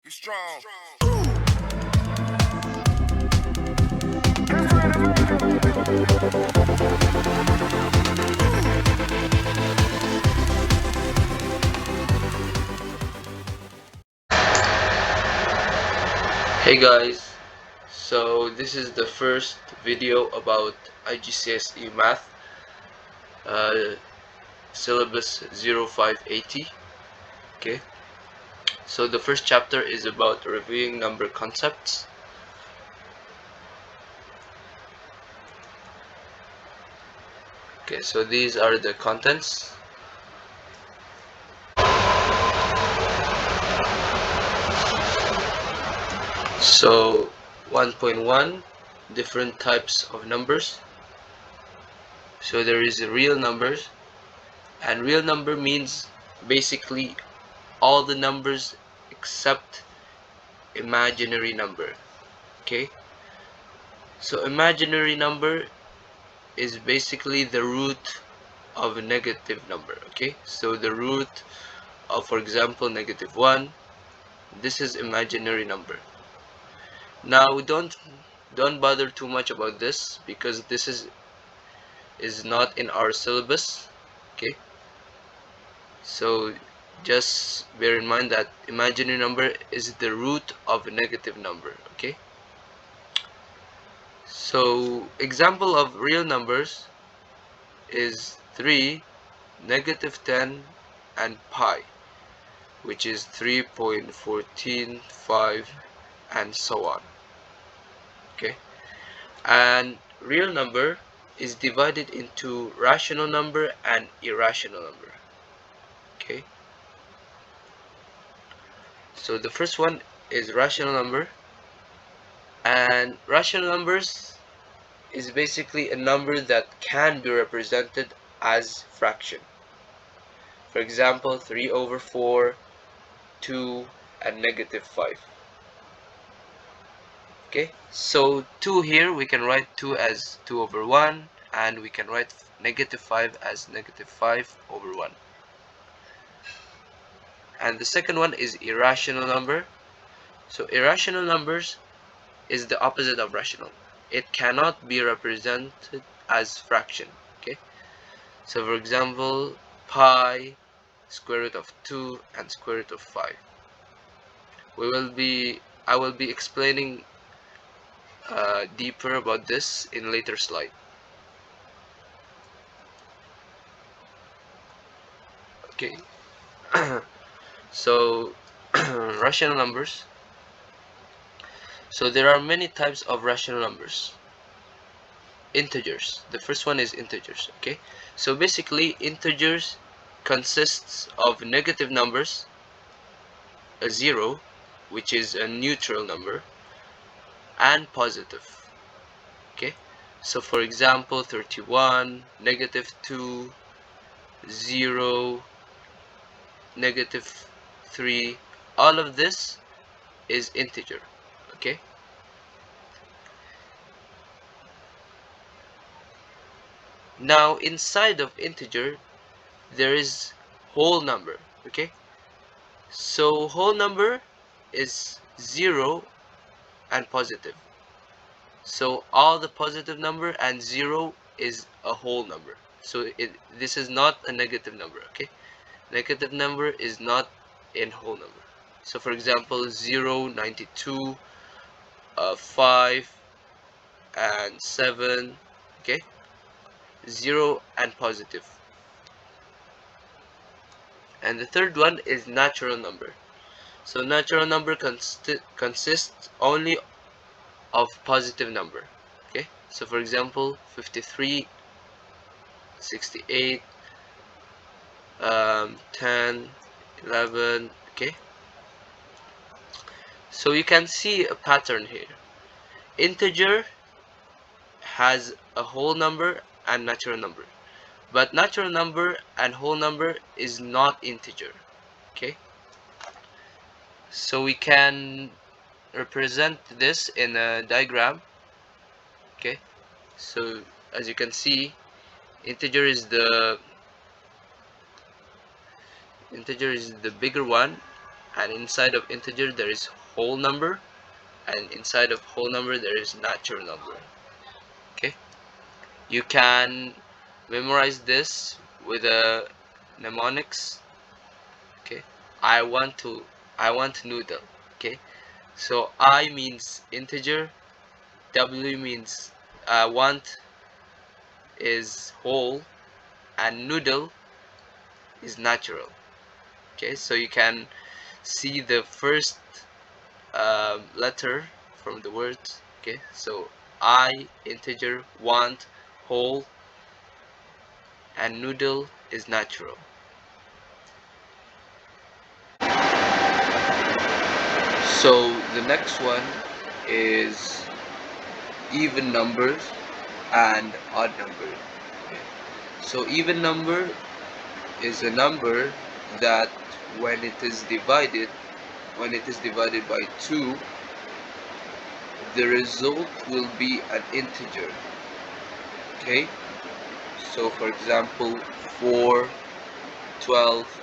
Be strong. Hey guys, so this is the first video about IGCSE math uh, syllabus 0580. Okay, so the first chapter is about reviewing number concepts. Okay, so these are the contents. So 1.1, different types of numbers. So there is real numbers, and real number means basically all the numbers except imaginary number. Okay, so imaginary number is basically the root of a negative number. Okay, so the root of, for example, -1, this is imaginary number. Now don't bother too much about this because this is not in our syllabus. Okay, so just bear in mind that imaginary number is the root of a negative number. Okay, so example of real numbers is 3, -10, and pi, which is 3.145 and so on. Okay, and real number is divided into rational number and irrational number. Okay, so the first one is rational number, and rational numbers is basically a number that can be represented as fraction. For example, 3/4, 2, and -5. Okay, so 2 here we can write 2 as 2/1, and we can write -5 as -5/1. And the second one is irrational number. So irrational numbers is the opposite of rational. It cannot be represented as fraction. Okay, so for example, pi, square root of 2, and square root of 5. I will be explaining deeper about this in later slide. Okay, so rational numbers. So there are many types of rational numbers. Integers, the first one is integers. Okay, so basically integers consists of negative numbers, a 0, which is a neutral number, and positive. Okay, so for example, 31, -2, 0, -3, all of this is integer. Okay, now inside of integer there is whole number. Okay, so whole number is 0 and positive, so all the positive number and 0 is a whole number. So this is not a negative number. Okay, negative number is not in whole number. So for example, 0, 92, 5, and 7. Okay, 0 and positive. And the third one is natural number. So natural number consists only of positive number. Okay, so for example, 53, 68, 10, 11. Okay, so you can see a pattern here. Integer has a whole number and natural number, but natural number and whole number is not integer. Okay, so we can represent this in a diagram. Okay, so as you can see, integer is the bigger one, and inside of integer there is whole number, and inside of whole number there is natural number. Okay, you can memorize this with a mnemonics. Okay, I want to I want noodle. Okay, so I means integer, W means want is whole, and noodle is natural. Okay, so you can see the first letter from the word. Okay, so I integer, want whole, and noodle is natural. So the next one is even numbers and odd numbers. Okay. So even number is a number that when it is divided by 2, the result will be an integer. Okay, so for example 4, 12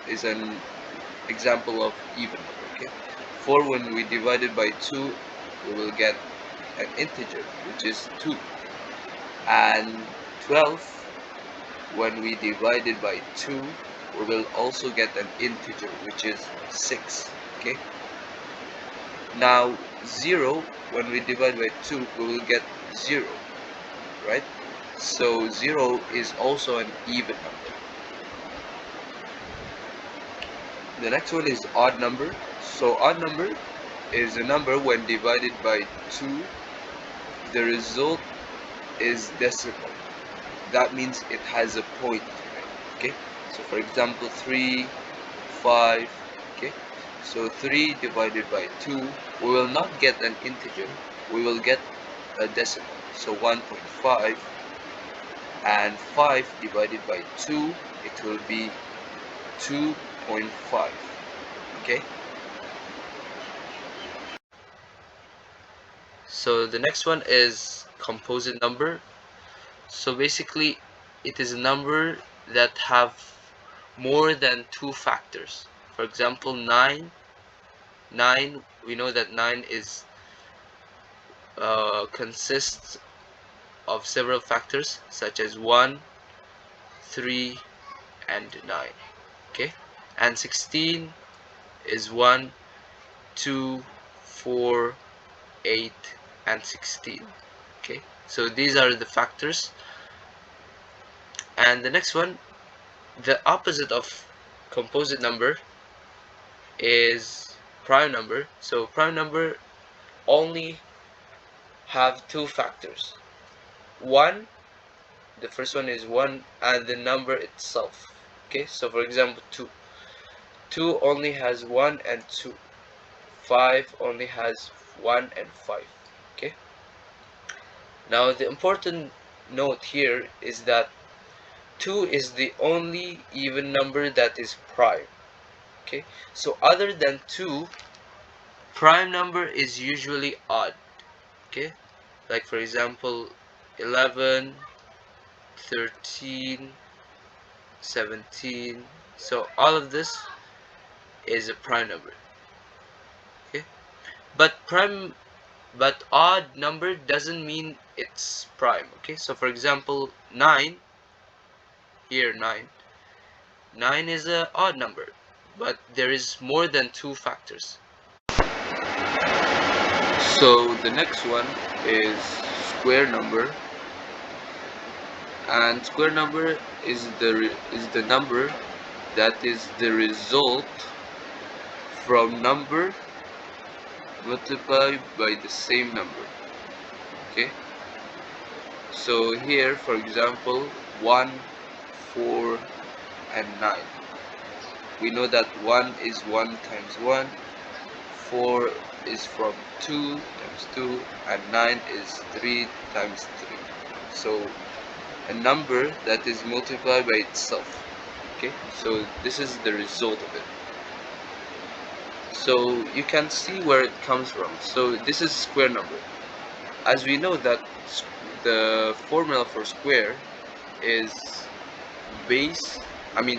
is an example of even number. Okay, 4 when we divide it by 2, we will get an integer which is 2, and 12 when we divide it by 2, we will also get an integer which is 6. Okay, now 0 when we divide by 2, we will get 0, right? So 0 is also an even number. The next one is odd number. So odd number is a number when divided by 2, the result is decimal. That means it has a point in it. Okay, so for example 3, 5. Okay, so 3 divided by 2, we will not get an integer, we will get a decimal. So 1.5, and 5 divided by 2, it will be 2.5. Okay, so the next one is composite number. So basically it is a number that have more than 2 factors. For example 9, we know that 9 is consists of several factors such as 1, 3, and 9. Okay, and 16 is 1, 2, 4, 8, and 16. Okay, so these are the factors. And the next one, the opposite of composite number is prime number. So prime number only have 2 factors. 1, the first one is 1, and the number itself. Okay, so for example 2 only has 1 and 2. 5 only has 1 and 5. Okay, now the important note here is that 2 is the only even number that is prime. Okay, so other than 2, prime number is usually odd. Okay, like for example 11, 13, 17. So all of this is a prime number. Okay, but odd number doesn't mean it's prime. Okay, so for example 9, here 9 is a odd number, but there is more than 2 factors. So the next one is square number, and square number is the number that is the result from number multiplied by the same number. Okay, so here for example 1, 4, and 9, we know that 1 is 1 times 1, 4 is from 2 times 2, and 9 is 3 times 3. So a number that is multiplied by itself. Okay, so this is the result of it. So you can see where it comes from. So this is square number. As we know that the formula for square is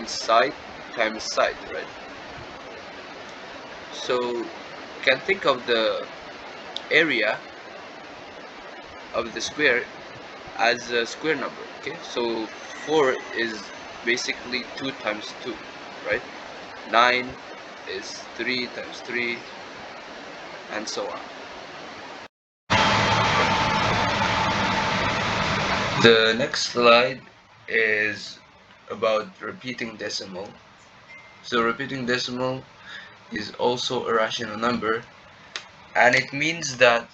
side times side, right? So you can think of the area of the square as a square number. Okay, so 4 is basically 2 times 2, right? 9 is 3 times 3, and so on. The next slide is about repeating decimal. So repeating decimal is also a rational number, and it means that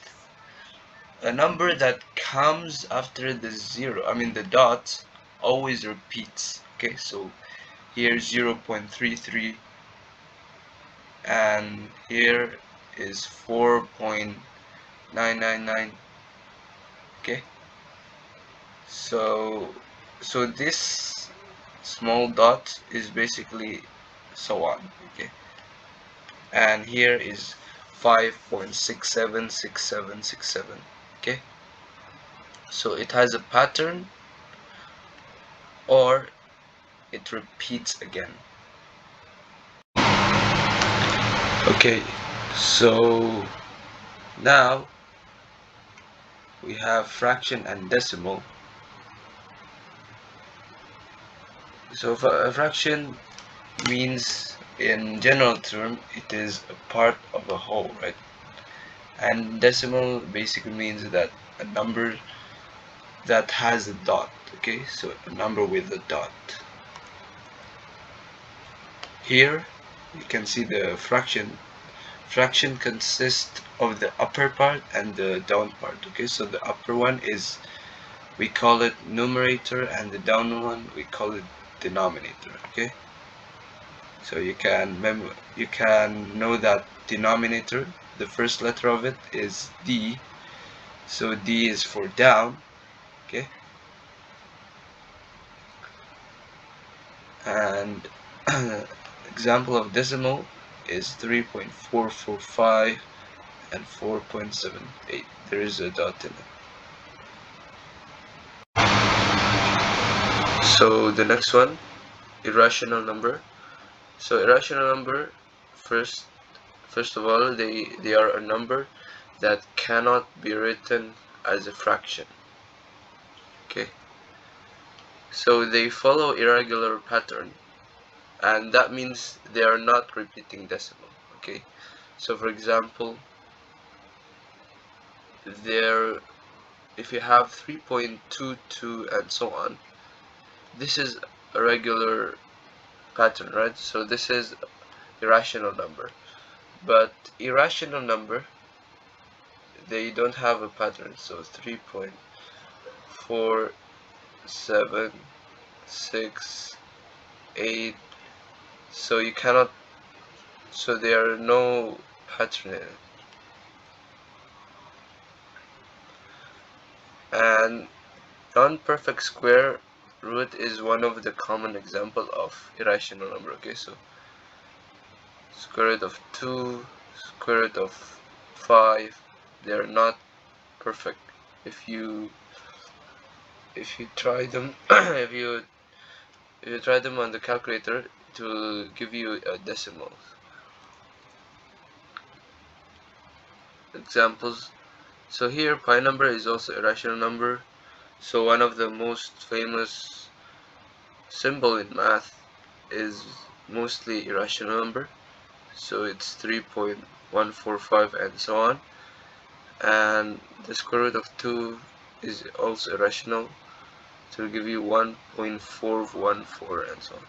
a number that comes after the zero, the dot, always repeats. Okay, so here's 0.33, and here is 4.999. Okay, so this small dot is basically so on. Okay, and here is 5.676767. Okay, so it has a pattern, or it repeats again. Okay, so now we have fraction and decimal. So a fraction means, in general term, it is a part of a whole, right? And decimal basically means that a number that has a dot. Okay, so a number with a dot. Here you can see the fraction. Fraction consists of the upper part and the down part. Okay, so the upper one is, we call it numerator, and the down one we call it denominator. Okay, so you can know that denominator, the first letter of it is D, so D is for down. Okay, and example of decimal is 3.445 and 4.78. there is a dot in it. So the next one, irrational number. So irrational number, first of all, they are a number that cannot be written as a fraction. Okay, so they follow irregular pattern, and that means they are not repeating decimal. Okay, so for example, there, if you have 3.22 and so on, this is a regular pattern, right? So this is irrational number. But irrational number, they don't have a pattern. So 3.4768, so you cannot, so there are no pattern in it. And non-perfect square root is one of the common example of irrational number. Okay, so square root of 2, square root of 5, they are not perfect. If you try them if you try them on the calculator, it will give you a decimal. Examples. So here pi number is also a rational number. So one of the most famous symbol in math is mostly irrational number. So it's 3.145 and so on. And the square root of 2 is also irrational, so it'll give you 1.414 and so on.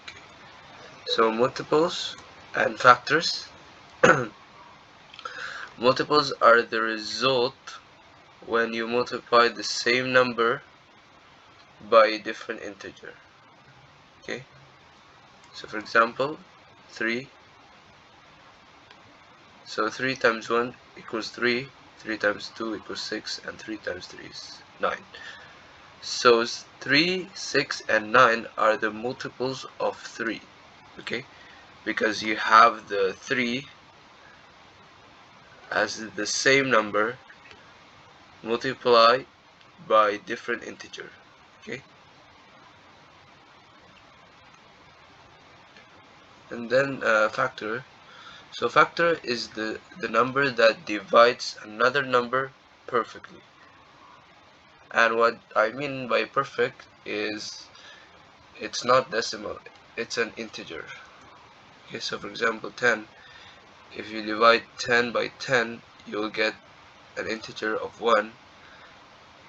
Okay. So multiples and factors. Multiples are the result when you multiply the same number by a different integer. Okay, so for example, 3. So 3 times 1 equals 3, 3 times 2 equals 6, and 3 times 3 is 9. So 3, 6, and 9 are the multiples of 3. Okay, because you have the 3 as the same number multiply by different integer. Okay, And then factor. So factor is the number that divides another number perfectly. And what I mean by perfect is it's not decimal, it's an integer. Okay, so for example 10, if you divide 10 by 10, you'll get an integer of 1.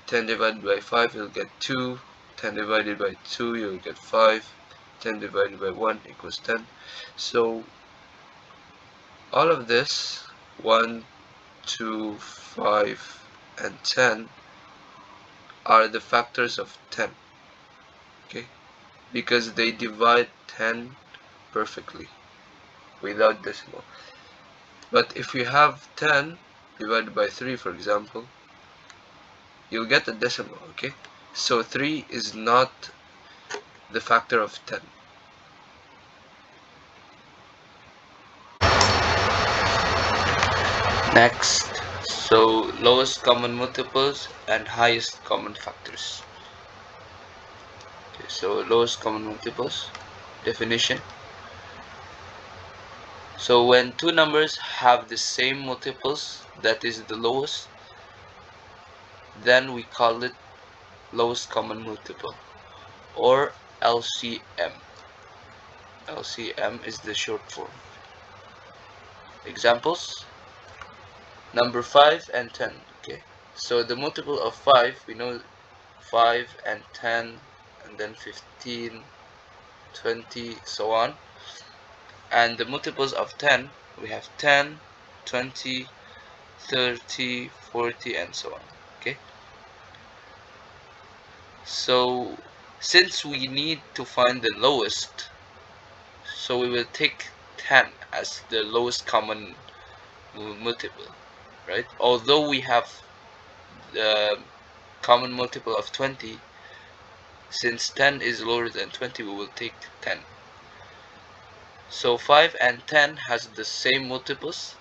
10 divided by 5, you'll get 2. 10 divided by 2, you'll get 5. 10 divided by 1 equals 10. So all of this, 1, 2, 5, and 10 are the factors of 10. Okay, because they divide 10 perfectly without decimal. But if we have 10 divided by 3, for example, you'll get a decimal. Okay, so 3 is not the factor of 10. Next, so lowest common multiples and highest common factors. Okay, so lowest common multiples definition. So when two numbers have the same multiples, that is the lowest, then we call it lowest common multiple, or LCM. LCM is the short form. Examples: number 5 and 10. Okay, so the multiple of 5, we know 5 and 10, and then 15, 20, so on. And the multiples of 10, we have 10, 20, 30, 40, and so on. Okay, so since we need to find the lowest, so we will take 10 as the lowest common multiple, right? Although we have the common multiple of 20, since 10 is lower than 20, we will take 10. So 5 and 10 has the same multiples,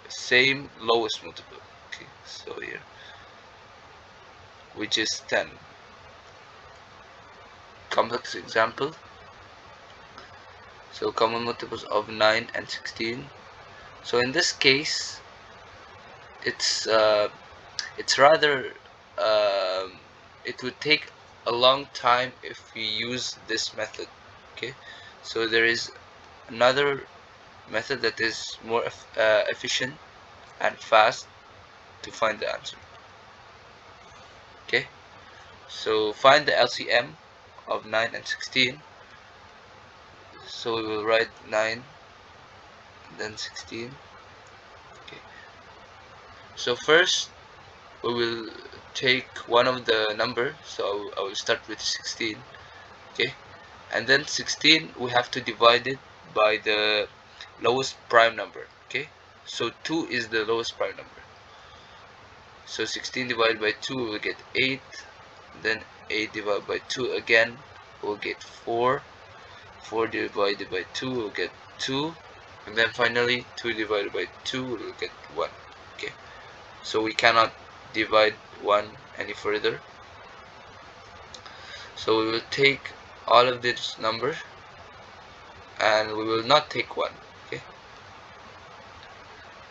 same lowest multiple. Okay, so here, which is 10. Complex example. So common multiples of 9 and 16. So in this case, it's rather it would take a long time if we use this method. Okay, so there is another method that is more efficient and fast to find the answer. Okay, so find the LCM of 9 and 16. So we will write 9 and then 16. Okay, so first we will take one of the number, so I will start with 16. Okay, and then 16 we have to divide it by the lowest prime number. Okay, so 2 is the lowest prime number, so 16 divided by 2 we will get 8, then 8 divided by 2 again we'll get 4, 4 divided by 2 we'll get 2, and then finally 2 divided by 2 we'll get 1. Okay, so we cannot divide 1 any further, so we will take all of this number and we will not take 1. Okay,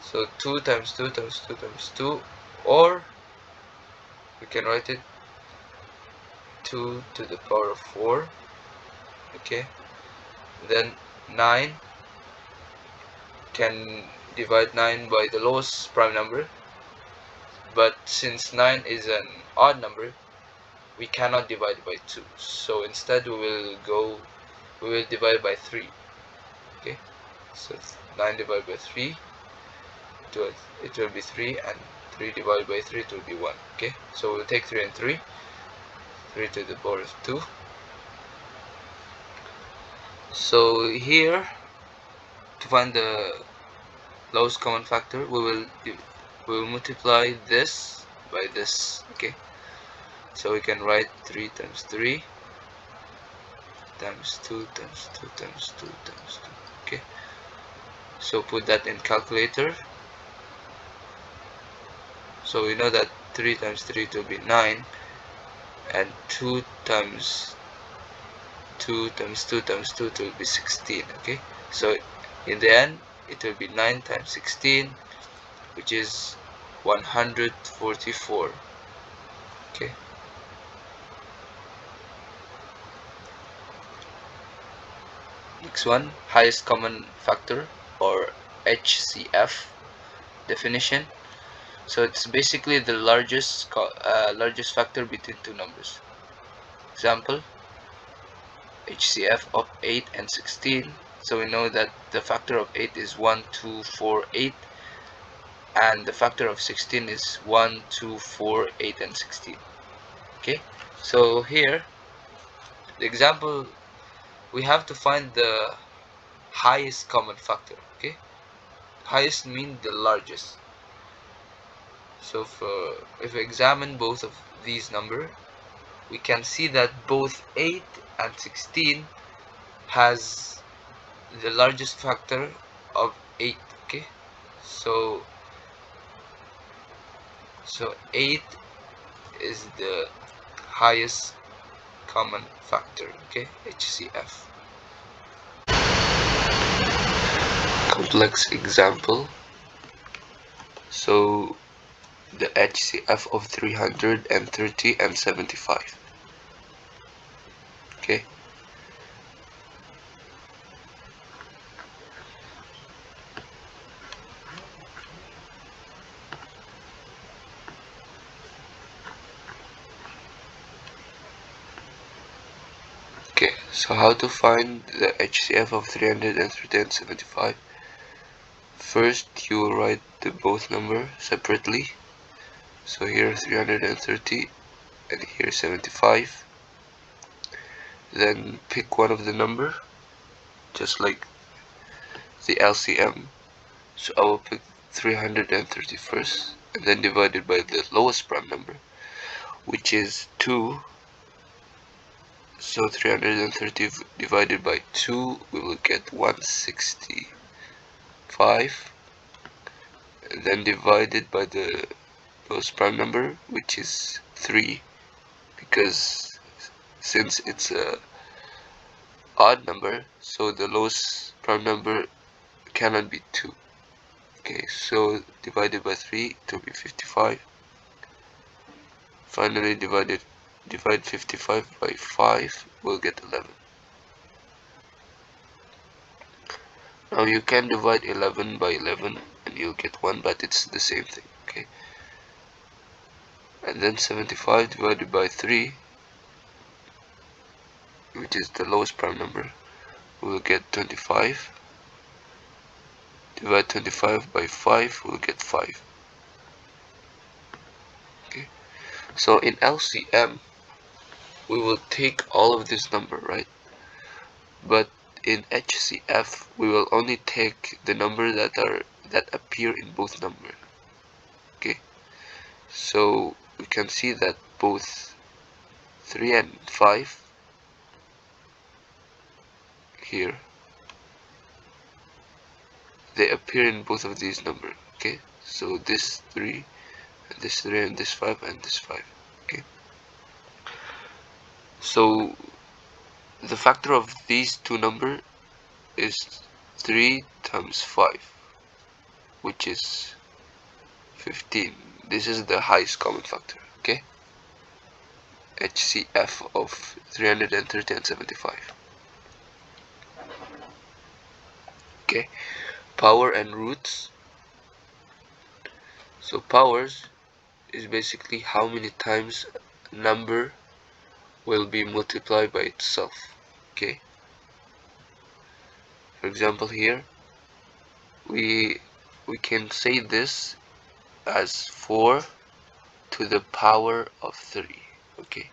so 2 times 2 times 2 times 2, or we can write it 2 to the power of 4. Okay, then 9, can divide 9 by the lowest prime number, but since 9 is an odd number, we cannot divide by 2, so instead we will divide by 3. Okay, so 9 divided by 3, it will be 3, and 3 divided by 3, it will be 1. Okay, so we'll take 3 and 3, 3 to the power of 2. So here, to find the lowest common factor, we will multiply this by this. Okay, so we can write 3 times 3 times 2 times 2 times 2 times 2. Okay, so put that in calculator. So we know that 3 times 3 will be 9, and 2 times 2 times 2 times 2 will be 16. Okay, So in the end it will be 9 times 16, which is 144. Okay. Next one, highest common factor, or HCF definition. So it's basically the largest factor between two numbers. Example, HCF of 8 and 16. So we know that the factor of 8 is 1, 2, 4, 8, and the factor of 16 is 1, 2, 4, 8, and 16. Okay, so here the example, we have to find the highest common factor. Okay, highest means the largest. So if we examine both of these numbers, we can see that both 8 and 16 has the largest factor of 8. Okay, so 8 is the highest common factor. Okay, HCF. Complex example. So the HCF of 330 and 75. Okay, so how to find the HCF of 330 and 75? First you will write the both number separately. So here 330 and here 75. Then pick one of the number, just like the LCM. So I will pick 330 first, and then divide it by the lowest prime number, which is 2. So 330 divided by 2, we will get 165, and then divided by the lowest prime number, which is 3, because since it's a odd number, so the lowest prime number cannot be 2. Okay, so divided by 3, it will be 55. Finally divide 55 by 5, we'll get 11. Now you can divide 11 by 11 and you'll get 1, but it's the same thing. Okay, and then 75 divided by 3, which is the lowest prime number, we'll get 25. Divide 25 by 5, we'll get 5. Okay, so in LCM we will take all of this number, right? But in HCF we will only take the number that appear in both numbers. Okay, so we can see that both 3 and 5 here, they appear in both of these numbers. Okay, so this 3 and this 3 and this 5 and this 5. Okay, so the factor of these two numbers is 3 times 5, which is 15. This is the highest common factor. Okay, HCF of 330 and 75. Okay, power and roots. So powers is basically how many times a number will be multiplied by itself. Okay, for example here we can say this as 4 to the power of 3. Okay,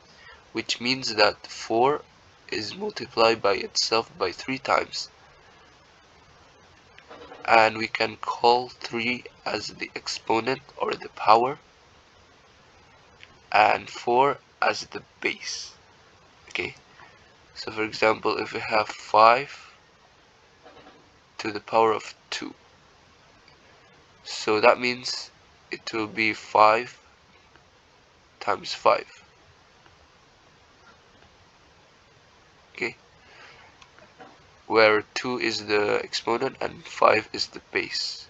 which means that 4 is multiplied by itself by 3 times, and we can call 3 as the exponent or the power, and 4 as the base. Okay, so for example, if we have 5 to the power of 2, so that means it will be 5 times 5. Okay, where 2 is the exponent and 5 is the base.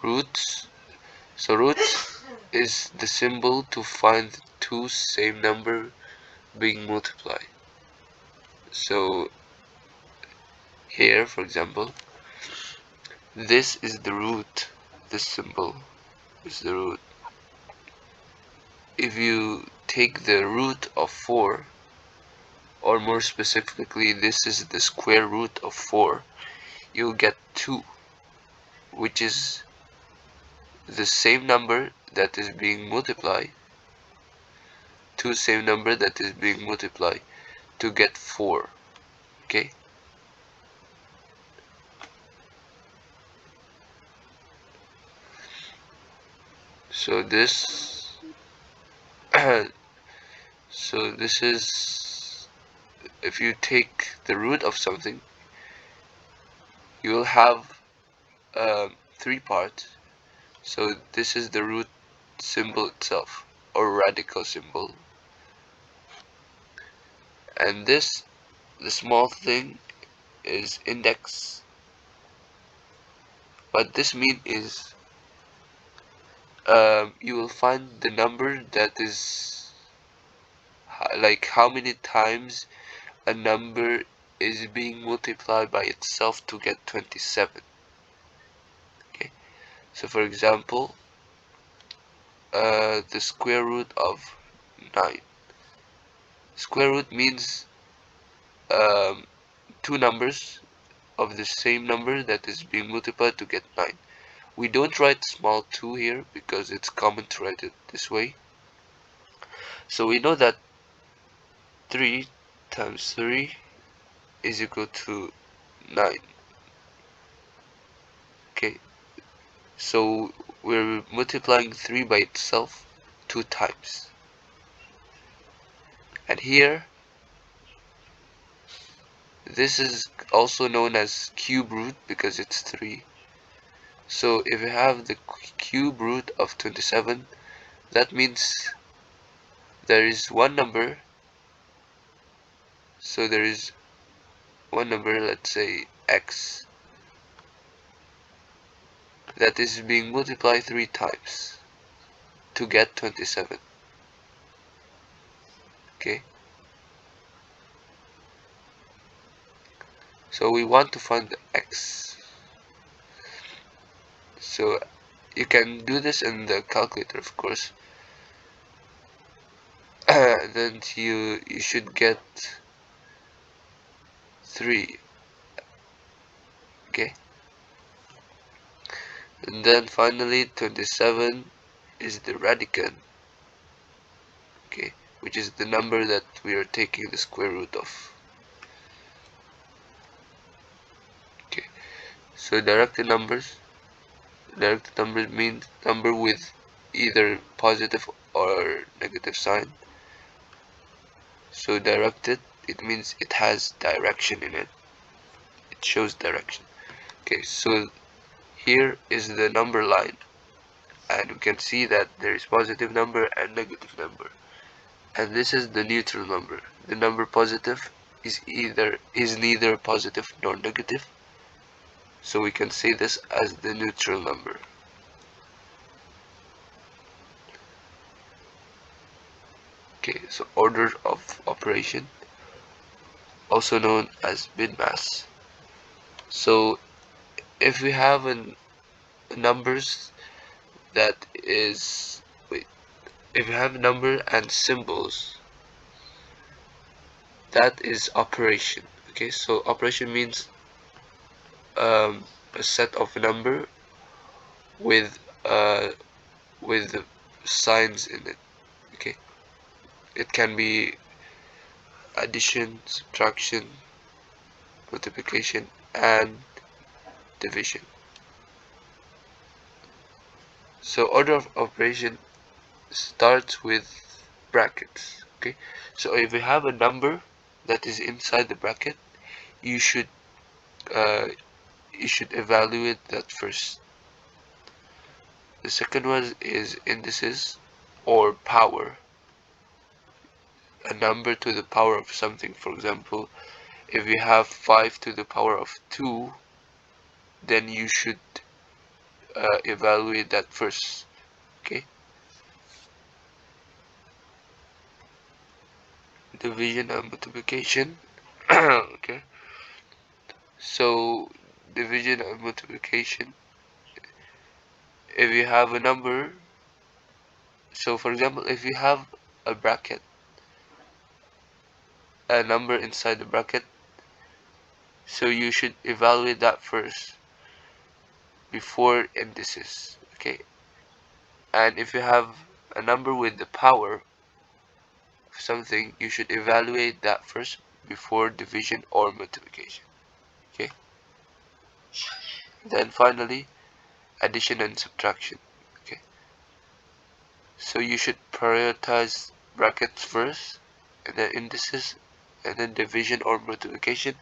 Roots. So roots is the symbol to find two same number being multiplied. So here, for example, this is the root. This symbol is the root. If you take the root of 4, or more specifically, this is the square root of 4, you'll get 2, which is the same number that is being multiplied, two same number that is being multiplied to get 4. Okay, so this so this is, if you take the root of something, you will have 3 parts. So this is the root symbol itself, or radical symbol, and this, the small thing, is index. What this means is you will find the number that is like how many times a number is being multiplied by itself to get 27. Okay, so for example, the square root of 9. Square root means two numbers of the same number that is being multiplied to get 9. We don't write small 2 here because it's common to write it this way. So we know that 3 times 3 is equal to 9. Okay, so we're multiplying 3 by itself 2 times. And here, this is also known as cube root because it's 3. So if you have the cube root of 27, that means there is one number. So there is one number, let's say x, that is being multiplied 3 times to get 27. Okay, so we want to find the x. So you can do this in the calculator, of course. Then you should get 3. Okay, and then finally 27 is the radicand. Okay, which is the number that we are taking the square root of. Okay, so directed numbers means number with either positive or negative sign. So directed, it means it has direction in it. It shows direction. Okay, so here is the number line, and we can see that there is positive number and negative number. And this is the neutral number. The number positive is neither positive nor negative. So we can say this as the neutral number. Okay, so order of operation, also known as BIDMAS. So if we have numbers that is, if you have a number and symbols, that is operation. Okay, so operation means a set of number with signs in it. Okay, it can be addition, subtraction, multiplication, and division. So order of operation starts with brackets. Okay, so if you have a number that is inside the bracket, you should evaluate that first. The second one is indices or power. a number to the power of something. For example, if you have 5 to the power of 2, then you should evaluate that first. Okay, division and multiplication. Okay, so division and multiplication, if you have a number, so for example, if you have a bracket, a number inside the bracket, so you should evaluate that first before indices. Okay, and if you have a number with the power of something, you should evaluate that first before division or multiplication. Okay, then finally addition and subtraction. Okay, so you should prioritize brackets first, and then indices, and then division or multiplication,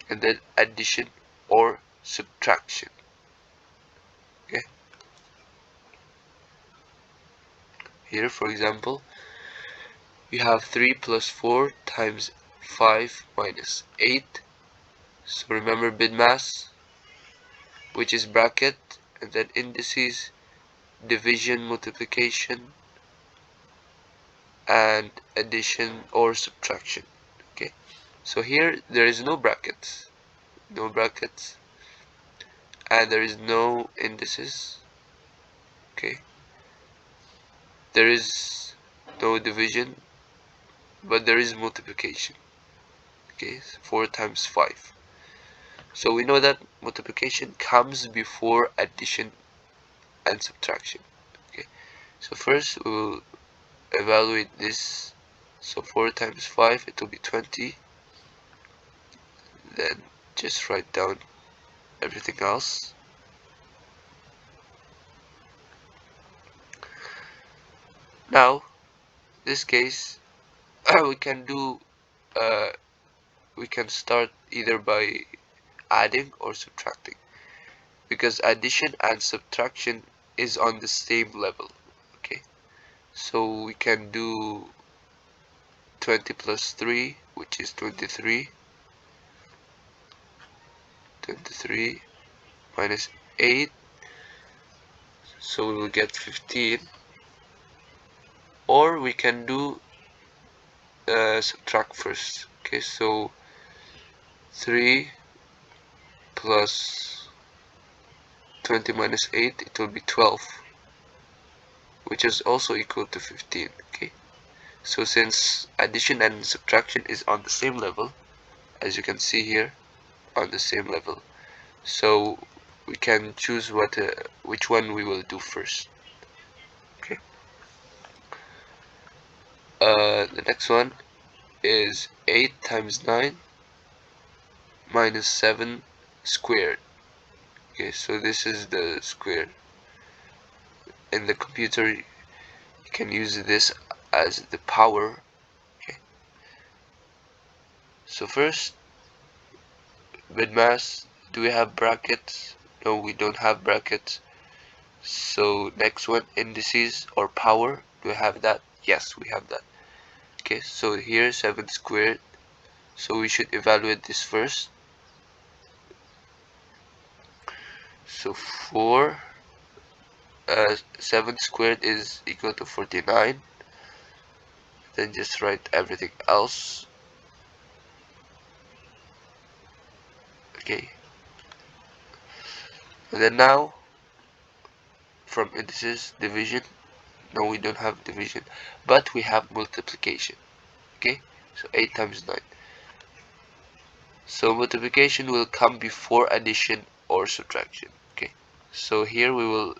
and then addition or subtraction. Okay, here for example, you have 3 plus 4 times 5 minus 8. So remember BIDMAS, which is bracket, and then indices, division, multiplication, and addition or subtraction. Okay, so here there is no brackets, and there is no indices. Okay, there is no division, but there is multiplication. Okay, 4 times 5. So we know that multiplication comes before addition and subtraction. Okay, so first we will evaluate this. So 4 times 5, it will be 20. Then just write down everything else. Now this case we can do we can start either by adding or subtracting, because addition and subtraction is on the same level. Okay, so we can do 20 plus 3, which is 23. 23 minus 8, so we will get 15. Or we can do subtract first. Okay, so 3 plus 20 minus 8, it will be 12, which is also equal to 15. Okay, so since addition and subtraction is on the same level, as you can see here, on the same level, so we can choose which one we will do first. Okay, the next one is 8 times 9 minus 7 squared. Okay, so this is the square. In the computer you can use this as the power. Okay, so first, BIDMAS, do we have brackets? No, we don't have brackets. So next one, indices or power, do we have that? Yes, we have that. Okay, so here 7 squared, so we should evaluate this first. So 7 squared is equal to 49. Then just write everything else. Okay, and then now from indices, division, no, we don't have division, but we have multiplication. Okay, so 8 times 9, so multiplication will come before addition or subtraction. Okay, so here we will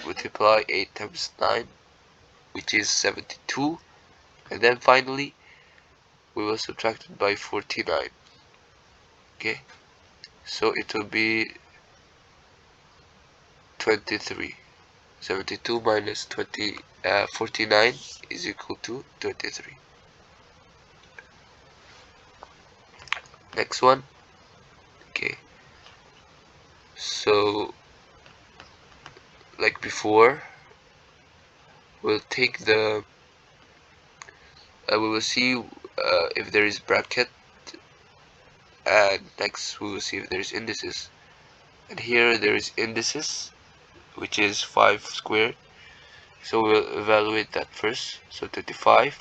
multiply 8 times 9, which is 72, and then finally we will subtract it by 49. Okay, so it will be 23. 72 minus 49 is equal to 23. Next one. Okay, so like before, we'll take the we will see if there is bracket, and next we will see if there is indices. And here there is indices, which is 5 squared, so we'll evaluate that first. So 35,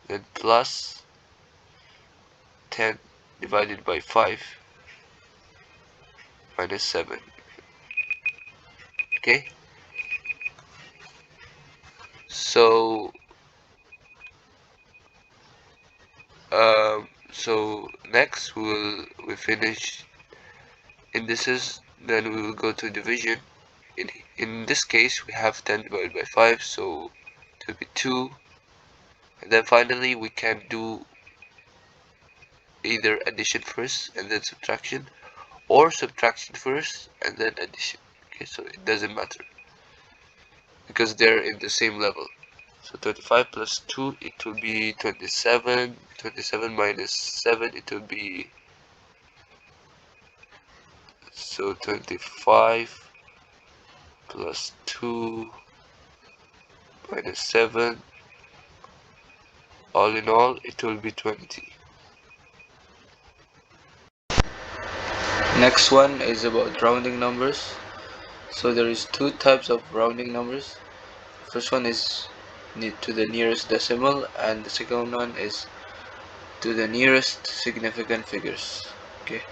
then plus 10 divided by 5 minus 7. Okay, so next we finish indices, then we will go to division. In this case we have 10 divided by 5, so it will be 2, and then finally we can do either addition first and then subtraction, or subtraction first and then addition. Okay, so it doesn't matter because they're in the same level. So 25 plus 2, it will be 27. 27 minus 7, it will be, so 25 plus 2 minus 7, all in all it will be 20. Next one is about rounding numbers. So there is two types of rounding numbers. First one is to the nearest decimal, and the second one is to the nearest significant figures. Okay,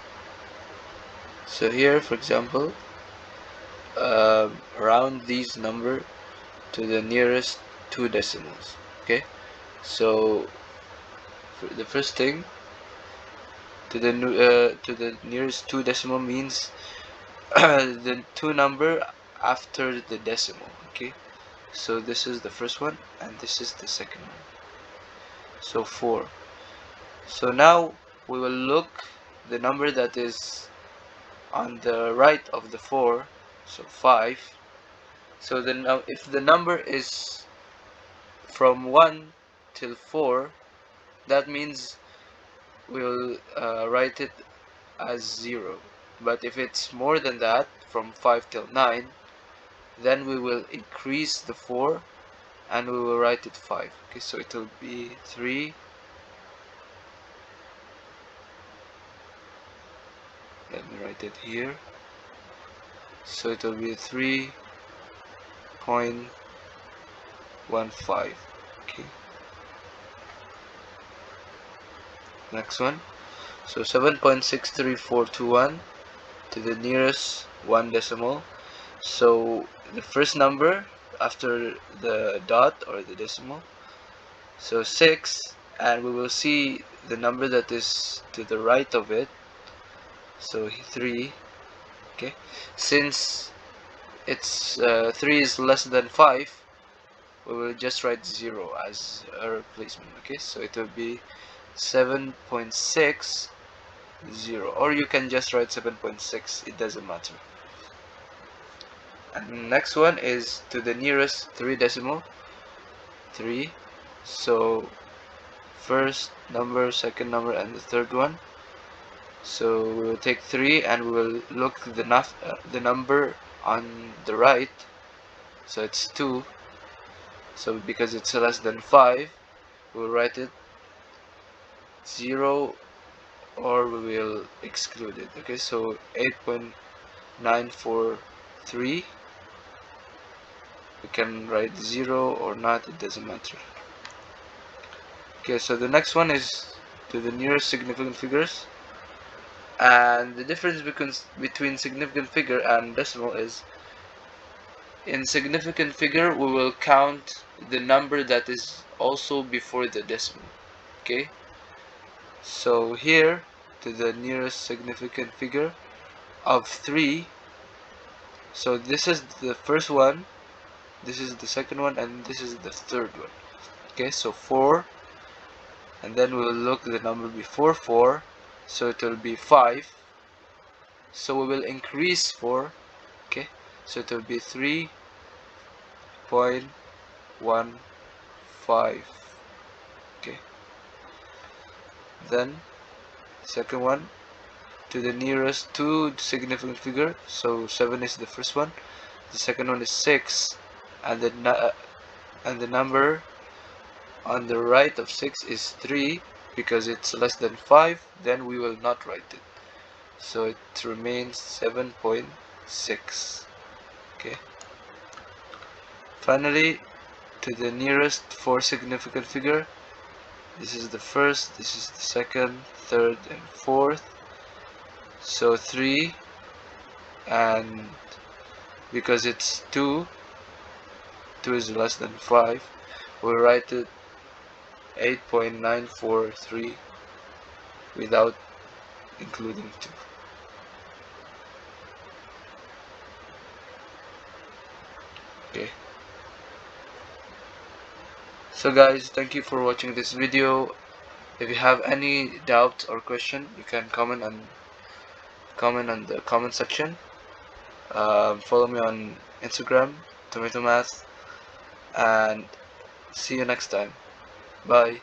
so here for example, round these number to the nearest two decimals. Okay, so for the first thing, to the nearest two decimal means the two number after the decimal. Okay, so this is the first one and this is the second one, so 4. So now we will look the number that is on the right of the 4, so 5. So then if the number is from 1 till 4, that means we'll write it as 0. But if it's more than that, from 5 till 9, then we will increase the 4 and we will write it 5. Okay, so it will be 3. Let me write it here. So it will be 3.15. Okay. Next one. So 7.63421 to the nearest one decimal. So the first number after the dot or the decimal, so 6, and we will see the number that is to the right of it, so 3. Okay, since it's 3 is less than 5, we will just write 0 as a replacement. Okay, so it will be 7.60, or you can just write 7.6, it doesn't matter. And next one is to the nearest 3 decimal, 3. So first number, second number, and the third one. So we will take 3 and we will look the number on the right, so it's 2. So because it's less than 5, we will write it 0, or we will exclude it. Okay, so 8.943, we can write 0 or not, it doesn't matter. Okay, so the next one is to the nearest significant figures, and the difference between significant figure and decimal is, in significant figure we will count the number that is also before the decimal. Okay, so here to the nearest significant figure of 3, so this is the first one, this is the second one, and this is the third one. Okay, so 4, and then we'll look the number before 4, so it will be 5, so we will increase 4. Okay, so it will be 3.15. okay, then second one to the nearest two significant figure, so 7 is the first one, the second one is 6, and the number on the right of 6 is 3, because it's less than 5, then we will not write it. So it remains 7.6. Okay. Finally, to the nearest 4 significant figure, this is the first, this is the second, third, and fourth. So 3, and because it's 2 is less than 5, we'll write it 8.943 without including 2. Okay. So guys, thank you for watching this video. If you have any doubt or question, you can comment on the comment section. Follow me on Instagram, Tomato Math, and see you next time. Bye.